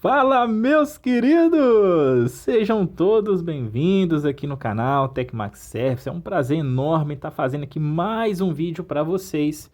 Fala, meus queridos! Sejam todos bem-vindos aqui no canal Tecmax Service. É um prazer enorme estar fazendo aqui mais um vídeo para vocês,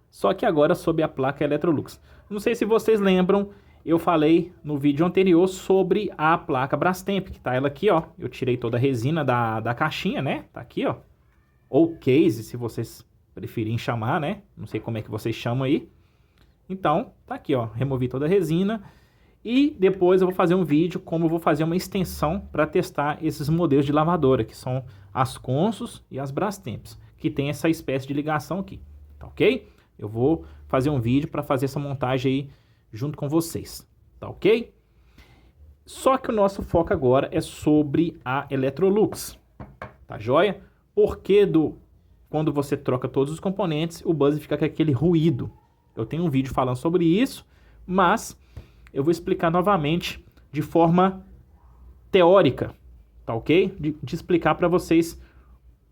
só que agora sobre a placa Electrolux. Não sei se vocês lembram, eu falei no vídeo anterior sobre a placa Brastemp, que tá ela aqui, ó. Eu tirei toda a resina da caixinha, né? Tá aqui, ó. Ou case, se vocês preferirem chamar, né? Não sei como é que vocês chamam aí. Então, tá aqui, ó. Removi toda a resina. E depois eu vou fazer um vídeo como eu vou fazer uma extensão para testar esses modelos de lavadora, que são as Consus e as Brastemps, que tem essa espécie de ligação aqui, tá ok? Eu vou fazer um vídeo para fazer essa montagem aí junto com vocês, tá ok? Só que o nosso foco agora é sobre a Electrolux, tá joia? Porque quando você troca todos os componentes, o buzzer fica com aquele ruído. Eu tenho um vídeo falando sobre isso, mas eu vou explicar novamente de forma teórica, tá ok? De explicar para vocês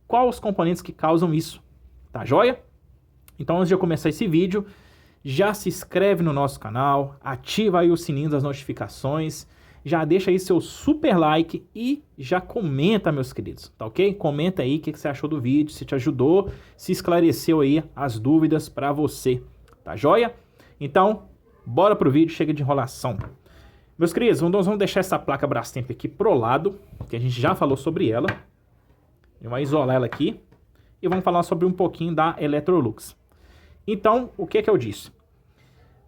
quais os componentes que causam isso, tá joia? Então, antes de eu começar esse vídeo, já se inscreve no nosso canal, ativa aí o sininho das notificações, já deixa aí seu super like e já comenta, meus queridos, tá ok? Comenta aí o que você achou do vídeo, se te ajudou, se esclareceu aí as dúvidas para você, tá joia? Então, bora pro vídeo, chega de enrolação. Meus queridos, nós vamos deixar essa placa Brastemp aqui pro lado, que a gente já falou sobre ela. Vamos isolar ela aqui e vamos falar sobre um pouquinho da Electrolux. Então, o que eu disse?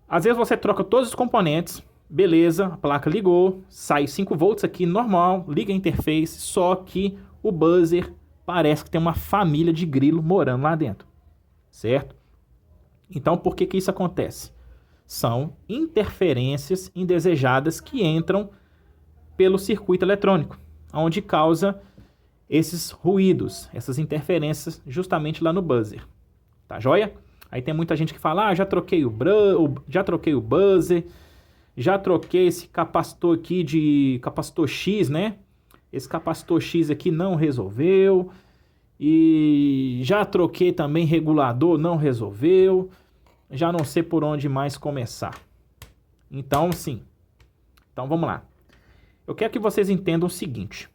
Às vezes você troca todos os componentes, beleza, a placa ligou, sai 5 volts aqui normal, liga a interface, só que o buzzer parece que tem uma família de grilo morando lá dentro, certo? Então, por que isso acontece? São interferências indesejadas que entram pelo circuito eletrônico, onde causa esses ruídos, essas interferências justamente lá no buzzer. Tá joia? Aí tem muita gente que fala, já troquei já troquei o buzzer, já troquei esse capacitor aqui de capacitor X, né? Esse capacitor X aqui não resolveu. E já troquei também regulador, não resolveu. Já não sei por onde mais começar. Então, sim. Então, vamos lá. Eu quero que vocês entendam o seguinte.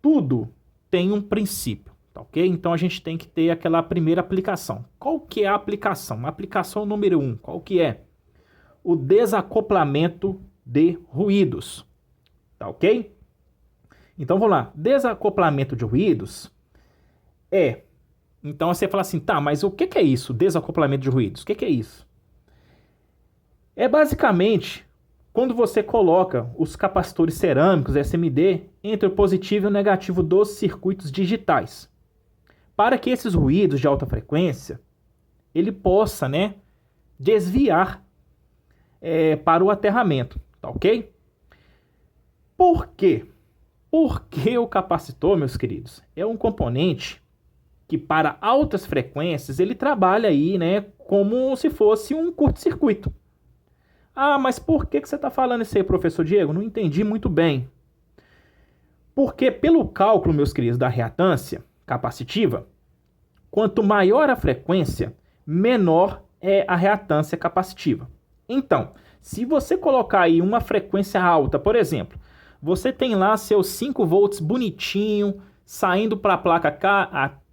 Tudo tem um princípio, tá ok? Então, a gente tem que ter aquela primeira aplicação. Qual que é a aplicação? A aplicação número 1, qual que é? O desacoplamento de ruídos, tá ok? Então, vamos lá. Desacoplamento de ruídos é... Então você fala assim, tá, mas o que é isso? Desacoplamento de ruídos. O que é isso? É basicamente quando você coloca os capacitores cerâmicos SMD entre o positivo e o negativo dos circuitos digitais. Para que esses ruídos de alta frequência, ele possa, né, desviar para o aterramento, tá ok? Por quê? Porque o capacitor, meus queridos, é um componente que para altas frequências ele trabalha aí, né, como se fosse um curto-circuito. Ah, mas por que você está falando isso aí, professor Diego? Não entendi muito bem. Porque pelo cálculo, meus queridos, da reatância capacitiva, quanto maior a frequência, menor é a reatância capacitiva. Então, se você colocar aí uma frequência alta, por exemplo, você tem lá seus 5 volts bonitinho, saindo para a placa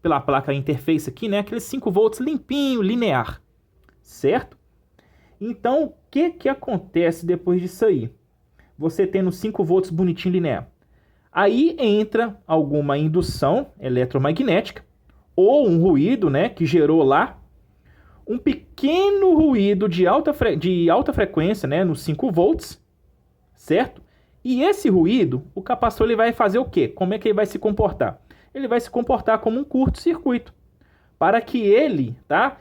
pela placa interface aqui, né? Aqueles 5 volts limpinho, linear, certo? Então, o que acontece depois disso aí? Você tendo 5 volts bonitinho, linear. Aí entra alguma indução eletromagnética ou um ruído, né? Que gerou lá um pequeno ruído de alta frequência, né? Nos 5 volts, certo? E esse ruído, o capacitor ele vai fazer o quê? Como é que ele vai se comportar? Ele vai se comportar como um curto-circuito. Para que ele, tá?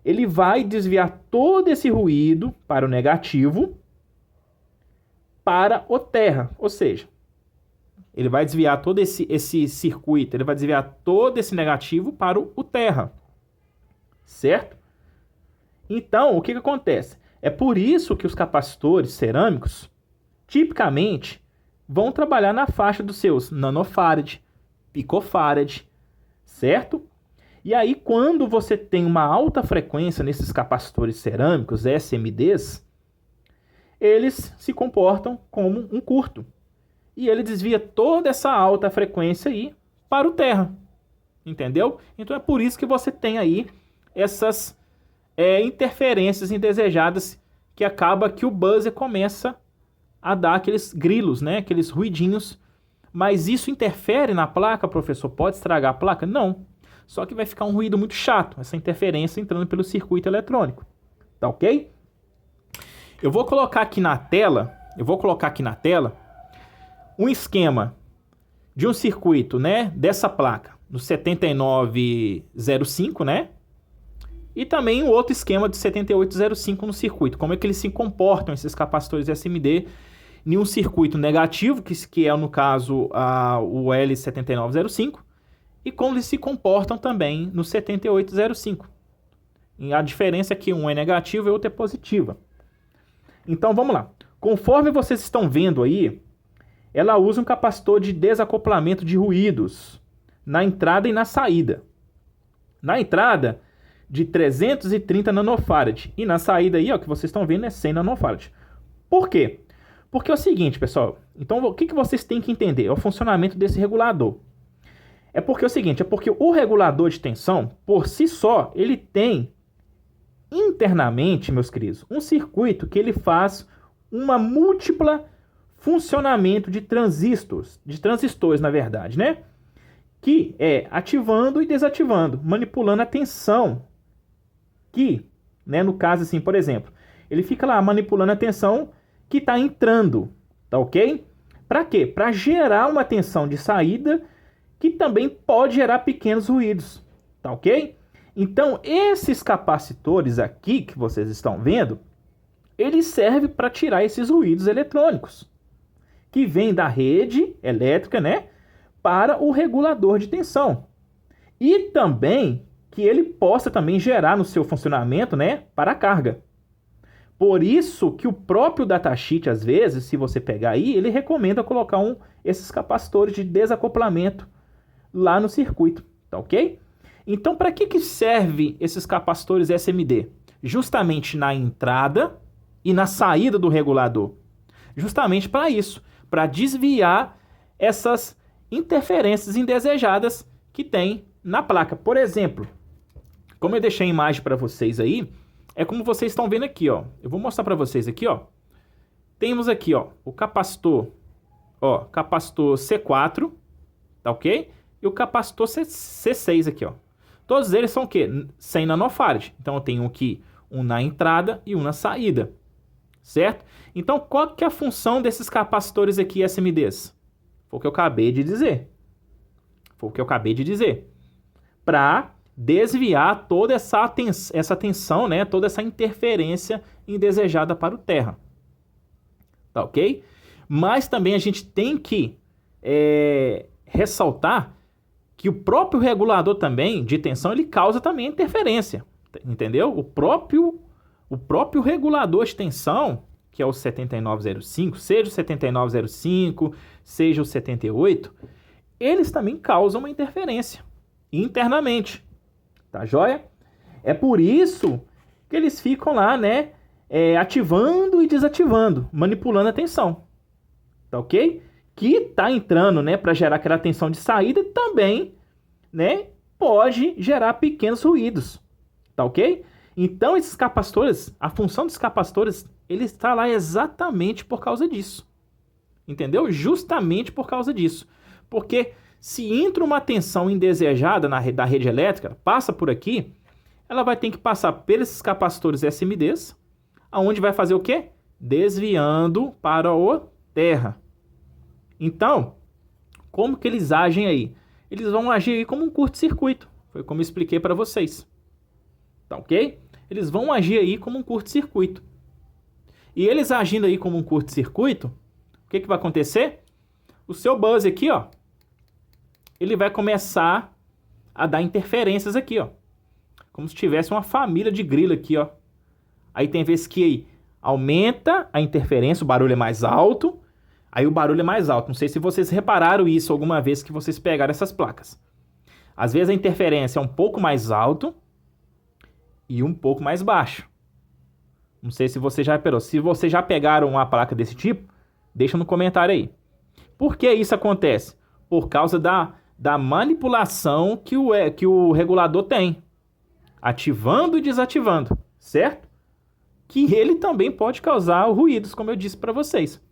Ele vai desviar todo esse ruído para o negativo para o terra. Ou seja, ele vai desviar todo esse circuito, ele vai desviar todo esse negativo para o terra. Certo? Então, o que acontece? É por isso que os capacitores cerâmicos, tipicamente, vão trabalhar na faixa dos seus nanofarad, picofarad, certo? E aí, quando você tem uma alta frequência nesses capacitores cerâmicos, SMDs, eles se comportam como um curto. E ele desvia toda essa alta frequência aí para o terra. Entendeu? Então é por isso que você tem aí essas interferências indesejadas que acaba que o buzzer começa a dar aqueles grilos, né? Aqueles ruidinhos. Mas isso interfere na placa, professor? Pode estragar a placa? Não. Só que vai ficar um ruído muito chato, essa interferência entrando pelo circuito eletrônico. Tá ok? Eu vou colocar aqui na tela um esquema de um circuito, né, dessa placa, no 7905, né? E também um outro esquema de 7805 no circuito. Como é que eles se comportam, esses capacitores SMD, em um circuito negativo, que é, no caso, o L7905, e como eles se comportam também no 7805. E a diferença é que um é negativo e o outro é positiva. Então, vamos lá. Conforme vocês estão vendo aí, ela usa um capacitor de desacoplamento de ruídos na entrada e na saída. Na entrada, de 330 nanofarad. E na saída aí, ó, que vocês estão vendo, é 100 nanofarad. Por quê? Porque é o seguinte, pessoal. Então, o que vocês têm que entender? É o funcionamento desse regulador. É porque é o seguinte, é porque o regulador de tensão, por si só, ele tem internamente, meus queridos, um circuito que ele faz uma múltipla funcionamento de transistores, na verdade, né? Que é ativando e desativando, manipulando a tensão. Que, né, no caso assim, por exemplo, ele fica lá manipulando a tensão que está entrando, tá ok? Para quê? Para gerar uma tensão de saída que também pode gerar pequenos ruídos, tá ok? Então, esses capacitores aqui que vocês estão vendo, eles servem para tirar esses ruídos eletrônicos, que vêm da rede elétrica, né, para o regulador de tensão. E também que ele possa também gerar no seu funcionamento, né, para a carga. Por isso que o próprio datasheet, às vezes, se você pegar aí, ele recomenda colocar esses capacitores de desacoplamento lá no circuito, tá ok? Então, para que serve esses capacitores SMD? Justamente na entrada e na saída do regulador. Justamente para isso, para desviar essas interferências indesejadas que tem na placa. Por exemplo, como eu deixei a imagem para vocês aí, é como vocês estão vendo aqui, ó. Eu vou mostrar para vocês aqui, ó. Temos aqui, ó, o capacitor, ó, capacitor C4, tá ok? E o capacitor C6 aqui, ó. Todos eles são o quê? 100 nanofarad. Então eu tenho aqui um na entrada e um na saída, certo? Então qual que é a função desses capacitores aqui SMDs? Foi o que eu acabei de dizer. Para desviar toda essa tensão, né? Toda essa interferência indesejada para o terra. Tá ok? Mas também a gente tem que ressaltar que o próprio regulador também de tensão, ele causa também interferência. Entendeu? O próprio regulador de tensão, que é o 7905, seja o 7905, seja o 78, eles também causam uma interferência internamente. Tá joia? É por isso que eles ficam lá, né, ativando e desativando, manipulando a tensão. Tá ok? Que tá entrando, né, para gerar aquela tensão de saída e também, né, pode gerar pequenos ruídos. Tá ok? Então esses capacitores, a função dos capacitores, ele está lá exatamente por causa disso. Entendeu? Justamente por causa disso. Porque se entra uma tensão indesejada da rede elétrica, passa por aqui, ela vai ter que passar pelos capacitores SMDs, aonde vai fazer o quê? Desviando para o terra. Então, como que eles agem aí? Eles vão agir aí como um curto-circuito. Foi como eu expliquei para vocês. Tá ok? Eles vão agir aí como um curto-circuito. E eles agindo aí como um curto-circuito, o que vai acontecer? O seu buzzer aqui, ó, ele vai começar a dar interferências aqui, ó. Como se tivesse uma família de grilo aqui, ó. Aí tem vezes que aí aumenta a interferência, o barulho é mais alto. Aí o barulho é mais alto. Não sei se vocês repararam isso alguma vez que vocês pegaram essas placas. Às vezes a interferência é um pouco mais alto e um pouco mais baixo. Não sei se você já reparou. Se você já pegaram uma placa desse tipo, deixa no comentário aí. Por que isso acontece? Por causa da manipulação que o regulador tem, ativando e desativando, certo? Que ele também pode causar ruídos, como eu disse para vocês.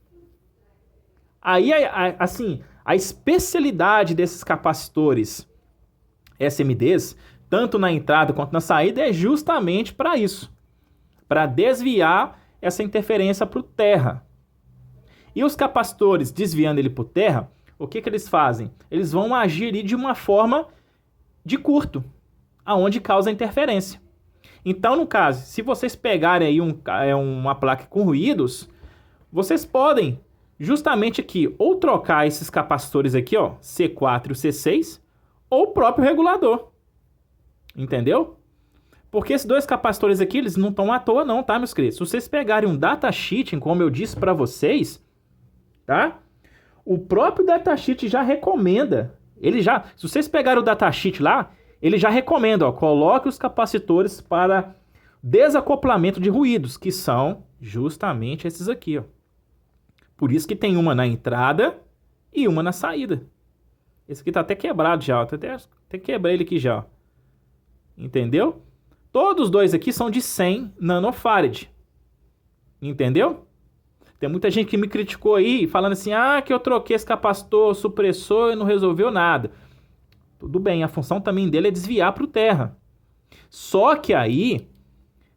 Aí, assim, a especialidade desses capacitores SMDs, tanto na entrada quanto na saída, é justamente para isso, para desviar essa interferência para o terra. E os capacitores, desviando ele para o terra, o que eles fazem? Eles vão agir ali de uma forma de curto, aonde causa interferência. Então, no caso, se vocês pegarem aí uma placa com ruídos, vocês podem justamente aqui ou trocar esses capacitores aqui, ó, C4 e o C6, ou o próprio regulador. Entendeu? Porque esses dois capacitores aqui, eles não estão à toa não, tá, meus queridos? Se vocês pegarem um datasheet, como eu disse para vocês, tá? O próprio datasheet já recomenda. Se vocês pegarem o datasheet lá, ele já recomenda, ó, coloque os capacitores para desacoplamento de ruídos, que são justamente esses aqui, ó. Por isso que tem uma na entrada e uma na saída. Esse aqui tá até quebrado já, ó. Até quebrei ele aqui já, ó. Entendeu? Todos os dois aqui são de 100 nanofarad. Entendeu? Tem muita gente que me criticou aí, falando assim, que eu troquei esse capacitor supressor e não resolveu nada. Tudo bem, a função também dele é desviar para o terra. Só que aí,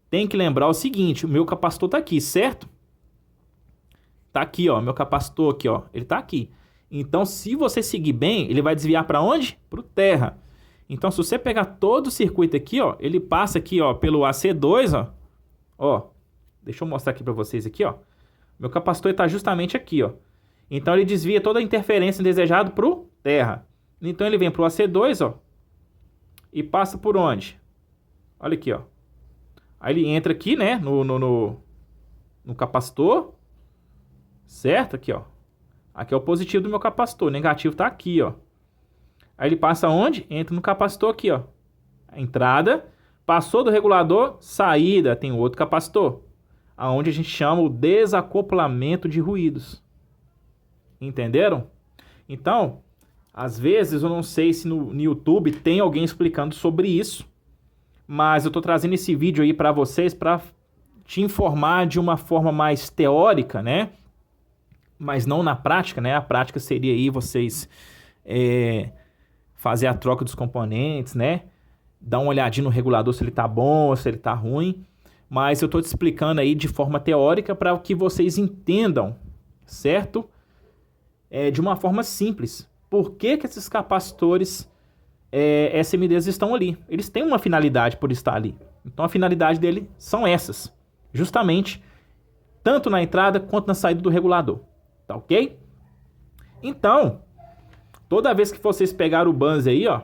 tem que lembrar o seguinte, o meu capacitor tá aqui, certo? Tá aqui, ó, meu capacitor aqui, ó, ele tá aqui. Então, se você seguir bem, ele vai desviar para onde? Para o terra. Então, se você pegar todo o circuito aqui, ó, ele passa aqui, ó, pelo AC2, ó. Ó, deixa eu mostrar aqui para vocês aqui, ó. Meu capacitor está justamente aqui, ó. Então, ele desvia toda a interferência indesejada para o terra. Então, ele vem para o AC2, ó. E passa por onde? Olha aqui, ó. Aí ele entra aqui, né, no capacitor. Certo? Aqui, ó. Aqui é o positivo do meu capacitor. O negativo tá aqui, ó. Aí ele passa onde? Entra no capacitor aqui, ó. A entrada. Passou do regulador, saída. Tem outro capacitor. Aonde a gente chama o desacoplamento de ruídos. Entenderam? Então, às vezes eu não sei se no YouTube tem alguém explicando sobre isso. Mas eu tô trazendo esse vídeo aí para vocês para te informar de uma forma mais teórica, né? Mas não na prática, né? A prática seria aí vocês fazer a troca dos componentes, né? Dar uma olhadinha no regulador se ele tá bom ou se ele tá ruim. Mas eu tô te explicando aí de forma teórica para que vocês entendam, certo? De uma forma simples. Por que esses capacitores SMDs estão ali? Eles têm uma finalidade por estar ali. Então a finalidade dele são essas. Justamente, tanto na entrada quanto na saída do regulador. Tá ok? Então, toda vez que vocês pegarem o bus aí, ó,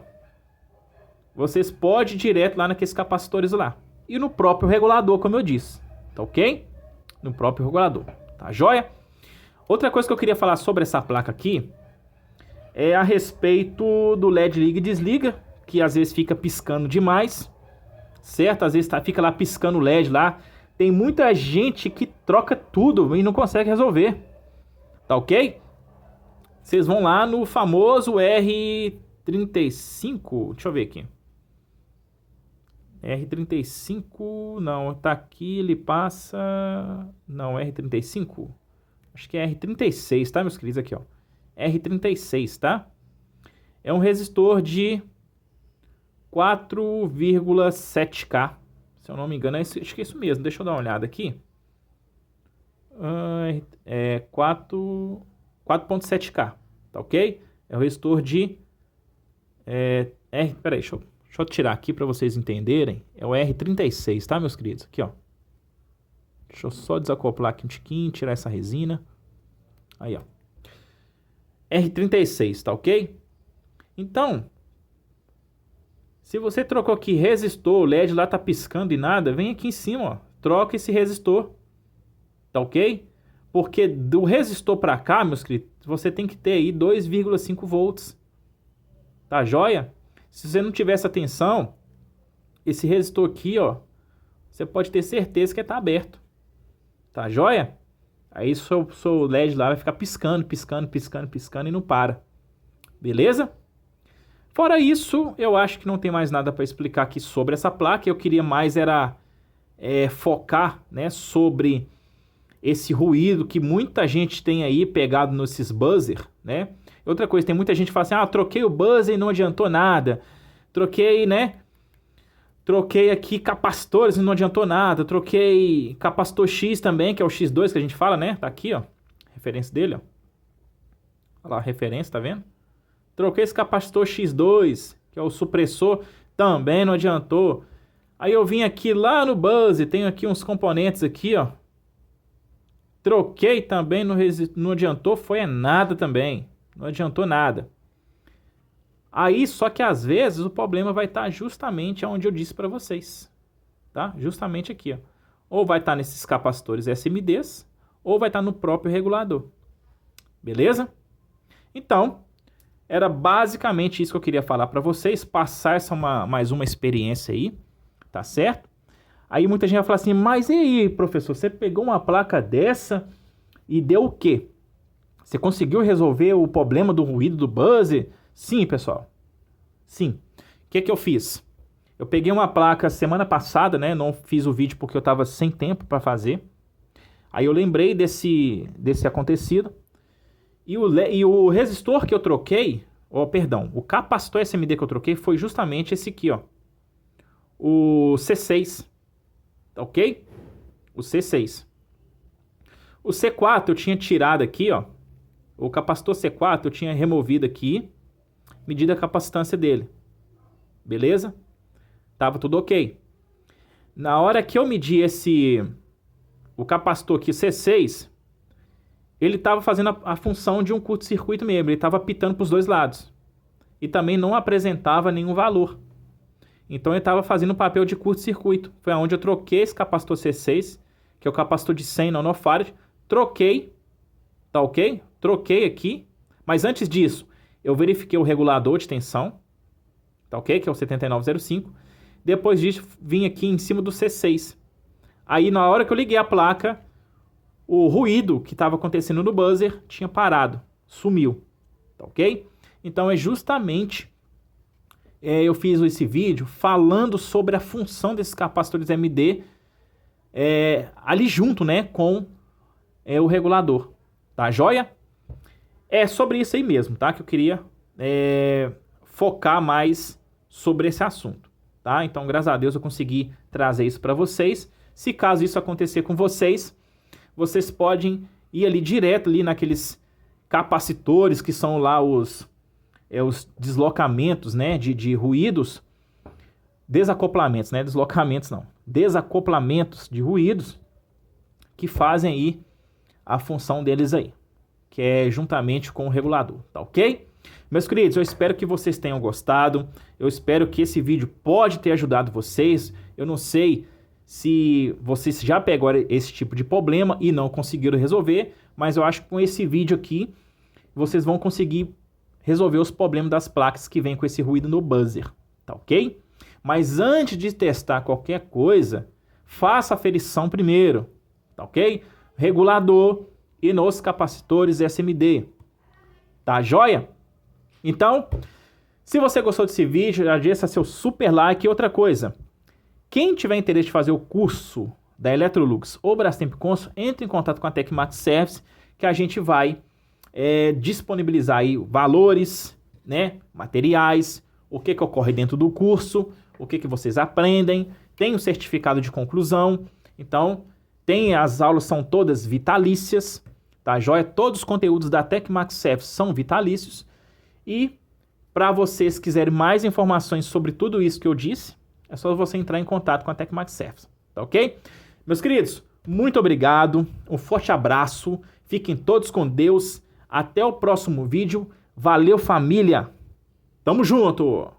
vocês podem ir direto lá naqueles capacitores lá. E no próprio regulador, como eu disse. Tá ok? No próprio regulador. Tá joia? Outra coisa que eu queria falar sobre essa placa aqui é a respeito do LED liga e desliga, que às vezes fica piscando demais, certo? Às vezes fica lá piscando o LED lá. Tem muita gente que troca tudo e não consegue resolver. Tá ok? Vocês vão lá no famoso R35. Deixa eu ver aqui. R35. Não, tá aqui. Ele passa. Não, R35. Acho que é R36, tá, meus queridos? Aqui, ó. R36, tá? É um resistor de 4,7K. Se eu não me engano, acho que é isso mesmo. Deixa eu dar uma olhada aqui. 4,7K, tá ok? É o resistor de peraí, deixa eu tirar aqui para vocês entenderem. É o R36, tá, meus queridos? Aqui, ó. Deixa eu só desacoplar aqui um tiquinho, tirar essa resina. Aí, ó. R36, tá ok? Então, se você trocou aqui resistor, o LED lá tá piscando e nada, vem aqui em cima, ó. Troca esse resistor. Tá ok? Porque do resistor para cá, meus queridos, você tem que ter aí 2,5 volts. Tá joia? Se você não tiver essa tensão, esse resistor aqui, ó, você pode ter certeza que tá aberto. Tá joia? Aí seu LED lá vai ficar piscando, piscando, piscando, piscando e não para. Beleza? Fora isso, eu acho que não tem mais nada para explicar aqui sobre essa placa. Eu queria mais era focar, né, sobre esse ruído que muita gente tem aí pegado nesses buzzer, né? Outra coisa, tem muita gente que fala assim, troquei o buzzer e não adiantou nada. Troquei, né? Troquei aqui capacitores e não adiantou nada. Troquei capacitor X também, que é o X2 que a gente fala, né? Tá aqui, ó. Referência dele, ó. Olha lá a referência, tá vendo? Troquei esse capacitor X2, que é o supressor, também não adiantou. Aí eu vim aqui lá no buzzer, tenho aqui uns componentes aqui, ó. Troquei também, não adiantou, foi nada também. Não adiantou nada. Aí, só que às vezes o problema vai estar justamente onde eu disse para vocês, tá? Justamente aqui, ó. Ou vai estar nesses capacitores SMDs, ou vai estar no próprio regulador. Beleza? Então, era basicamente isso que eu queria falar para vocês, passar mais uma experiência aí, tá certo? Aí muita gente vai falar assim, mas e aí, professor, você pegou uma placa dessa e deu o quê? Você conseguiu resolver o problema do ruído do buzzer? Sim, pessoal. Sim. O que eu fiz? Eu peguei uma placa semana passada, né? Não fiz o vídeo porque eu estava sem tempo para fazer. Aí eu lembrei desse acontecido. E o resistor que eu troquei, o capacitor SMD que eu troquei foi justamente esse aqui, ó. O C6. Ok? O C6. O C4 eu tinha tirado aqui, ó. O capacitor C4 eu tinha removido aqui, medido a capacitância dele. Beleza? Tava tudo ok. Na hora que eu medi o capacitor aqui C6, ele tava fazendo a função de um curto-circuito mesmo. Ele tava pitando para os dois lados. E também não apresentava nenhum valor. Então ele tava fazendo o papel de curto-circuito. Foi onde eu troquei esse capacitor C6, que é o capacitor de 100 nanofarad. Troquei. Tá ok? Troquei aqui, mas antes disso, eu verifiquei o regulador de tensão, tá ok? Que é o 7905. Depois disso, vim aqui em cima do C6. Aí, na hora que eu liguei a placa, o ruído que estava acontecendo no buzzer tinha parado, sumiu, tá ok? Então, é justamente, eu fiz esse vídeo falando sobre a função desses capacitores MD ali junto, né, com o regulador, tá joia? É sobre isso aí mesmo, tá? Que eu queria focar mais sobre esse assunto, tá? Então, graças a Deus, eu consegui trazer isso para vocês. Se caso isso acontecer com vocês, vocês podem ir ali direto ali naqueles capacitores que são lá os deslocamentos, né? De ruídos, desacoplamentos, né? Deslocamentos não. Desacoplamentos de ruídos que fazem aí a função deles aí, que é juntamente com o regulador, tá ok? Meus queridos, eu espero que vocês tenham gostado, eu espero que esse vídeo pode ter ajudado vocês. Eu não sei se vocês já pegaram esse tipo de problema e não conseguiram resolver, mas eu acho que com esse vídeo aqui, vocês vão conseguir resolver os problemas das placas que vêm com esse ruído no buzzer, tá ok? Mas antes de testar qualquer coisa, faça a aferição primeiro, tá ok? Regulador e nos capacitores SMD. Tá joia? Então, se você gostou desse vídeo, já deixa seu super like. E outra coisa, quem tiver interesse de fazer o curso da Electrolux ou Brastemp Consul, entre em contato com a Tecmax Service, que a gente vai disponibilizar aí valores, né, materiais, o que ocorre dentro do curso, o que vocês aprendem, tem o certificado de conclusão. Então, as aulas são todas vitalícias, tá joia? Todos os conteúdos da Tecmax Service são vitalícios. E para vocês quiserem mais informações sobre tudo isso que eu disse, é só você entrar em contato com a Tecmax Service, tá ok? Meus queridos, muito obrigado, um forte abraço, fiquem todos com Deus, até o próximo vídeo, valeu família, tamo junto!